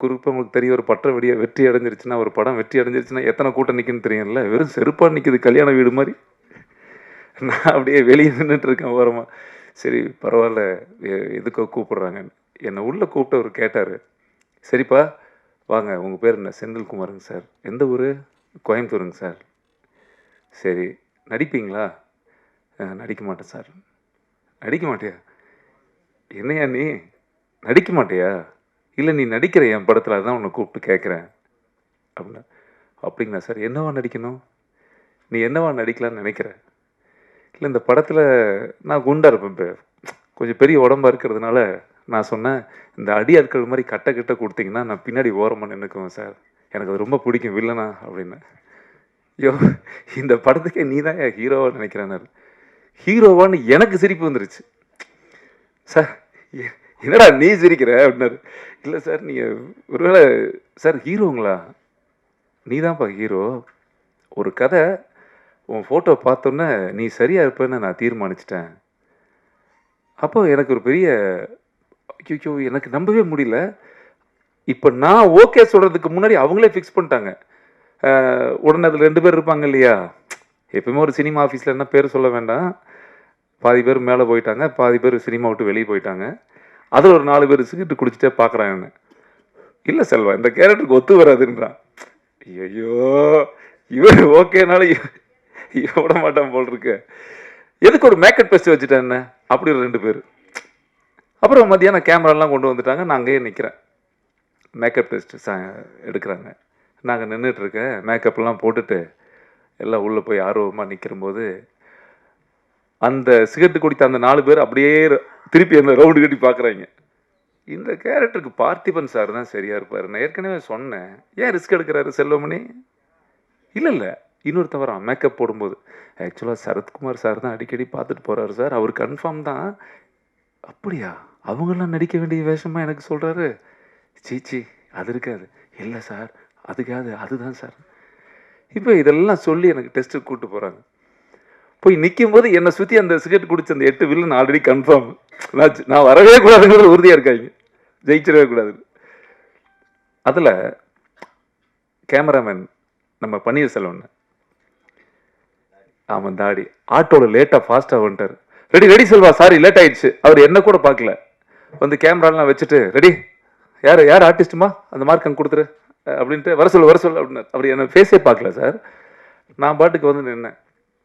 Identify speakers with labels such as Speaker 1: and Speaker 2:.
Speaker 1: குறிப்பா உங்களுக்கு தெரியும் ஒரு பட்ற வெற்றி அடைஞ்சிருச்சுன்னா, ஒரு படம் வெற்றி அடைஞ்சிருச்சுன்னா, எத்தன கூட்டம் நிக்குன்னு தெரியும்ல. வெறும் செருப்பா நிக்குது கல்யாண வீடு மாரி. நான் அப்படியே வெளிய நின்னுட்டு இருக்கேன் ஓரமா. சரி பரவால்ல, எதுக்கோ கூப்பிடுறாங்கன்னு. என்ன உள்ள கூப்பிட்டு அவரு கேட்டாரு. "சரிப்பா, வாங்க. உங்க பேர் என்ன?" "செந்தில்குமாருங்க சார்." "எந்த ஊரு?" "கோயம்புத்தூருங்க சார்." "சரி. நடிப்பீங்களா?" நடிக்க மாட்டேன் சார்." "நடிக்க மாட்டியா? என்னய்யா நீ? நடிக்க மாட்டியா?" "இல்ல நீ நடிக்கிற என் படத்துல. அதான் உன்ன கூப்பிட்டு கேட்கிறேன்." அப்படின்னா. "அப்படிங்களா சார்? என்னவா நடிக்கணும்? நீ என்னவா நடிக்கலாம்னு நெனைக்கிற?" "இல்ல இந்த படத்துல நான் குண்டா இருப்பேன் கொஞ்சம் பெரிய உடம்பா இருக்கிறதுனால, நான் சொன்னேன், இந்த அடி ஆட்கள் மாரி கட்ட கிட்ட குடுத்தீங்கன்னா, நான் பின்னாடி ஓரமா நின்னுக்குவேன் சார். எனக்கு அது ரொம்ப பிடிக்கும் வில்லனா" அப்படின்னேன். "யோவ்! இந்த படத்துக்கே நீ தான்யா ஹீரோவா நெனைக்கிறேன்னாரு. ஹீரோவான்னு எனக்கு சிரிப்பு வந்துருச்சு. "சார் என்னடா நீ சிரிக்கிற?" அப்படின்னாரு. "இல்ல சார் நீங்க ஒருவேள சார் ஹீரோங்களா? நீ தான்ப்பா ஹீரோ. ஒரு கதை உன் ஃபோட்டோ பார்த்தோன்னே, நீ சரியா இருப்பன்னு நான் தீர்மானிச்சுட்டேன். அப்போ எனக்கு ஒரு பெரிய அய்யய்யோ! எனக்கு நம்பவே முடியல. இப்ப நான் ஓகே சொல்றதுக்கு முன்னாடி அவங்களே ஃபிக்ஸ் பண்ணிட்டாங்க. உடனே அதுல 2 பேர் இருப்பாங்க இல்லையா? எப்பவுமே ஒரு சினிமா ஆஃபீஸ்லன்னா பேர் சொல்ல வேண்டாம். பாதி பேர் மேல போயிட்டாங்க. பாதி பேர் சினிமா விட்டு வெளிய போயிட்டாங்க. அதுல ஒரு 4 பேர் சிகரெட் குடிச்சிட்டே பார்க்குறான் என்ன. "இல்ல செல்வா, இந்த கேரக்டருக்கு ஒத்து வராதுன்றான்." ஐயய்யோ! இவன் ஓகேனாலும் இவன் விட மாட்டான் போல இருக்கு. எதுக்கு ஒரு மேக்கப் டெஸ்ட் வச்சுட்டேன் என்ன? அப்படி ஒரு 2 பேரு. அப்புறம் மத்தியானம் கேமராலாம் கொண்டு வந்துட்டாங்க. நான் அங்கேயே நிக்கிறேன். மேக்கப் டெஸ்ட் எடுக்குறாங்க. நான் அங்க நின்னுட்டு இருக்கேன். மேக்கப்லாம் போட்டுட்டு, எல்லாம் உள்ள போய் ஆர்வமா நிக்கிறம்போது, அந்த சிகரெட் குடித்த அந்த 4 பேர் அப்படியே திருப்பி என்ன ரவுண்டு கட்டி பார்க்குறாய்ங்க. இந்த கேரக்டருக்கு பார்த்திபன் சார் தான் சரியா இருப்பாரு. நான் ஏற்கனவே சொன்னேன். ஏன் ரிஸ்க் எடுக்குறாரு செல்வமணி? இல்ல, இல்ல. இன்னொருத்தன் வரான் மேக்கப் போடும்போது. ஆக்சுவலா சரத்குமார் சார் தான் அடிக்கடி பார்த்துட்டு போறாரு சார். அவரு கன்ஃபார்ம் தான். அப்படியா? அவங்கலாம் நடிக்க வேண்டிய வேஷமா எனக்கு சொல்றாரு? சீ, சீ. அது இருக்காது. இல்ல சார். அதுக்காது அதுதான் சார். இப்ப இதெல்லாம் சொல்லி எனக்கு டெஸ்ட்டுக்கு கூட்டு போறாங்க. போய் நிக்கும்போது என்ன சுத்தி அந்த சிகரெட் குடிச்ச அந்த 8 வில்லன் ஆல்ரெடி கன்ஃபார்ம். நான் வரவே கூடாதுங்கிறது உறுதியா இருக்காய்ங்க. ஜெயிச்சிடவே கூடாது. அதுல கேமராமேன் நம்ம பன்னீர்செல்வன். அவன் தாடி. ஆட்டோல லேட்டா ஃபாஸ்ட்டா வந்துட்டாரு. Ready ready Selva, sorry late ஆயிடுச்சு. அவர் என்ன கூட பார்க்கல. வந்து கேமராலாம் வச்சுட்டு, ரெடி? யார் ஆர்டிஸ்ட்டுமா? அந்த மார்க் அங்க குடுத்துரு. அப்படின்ட்டு வர சொல்லு அப்படின்னாரு. அவர் என்ன ஃபேஸே பார்க்கல சார். நான் பாட்டுக்கு வந்து நின்னேன்.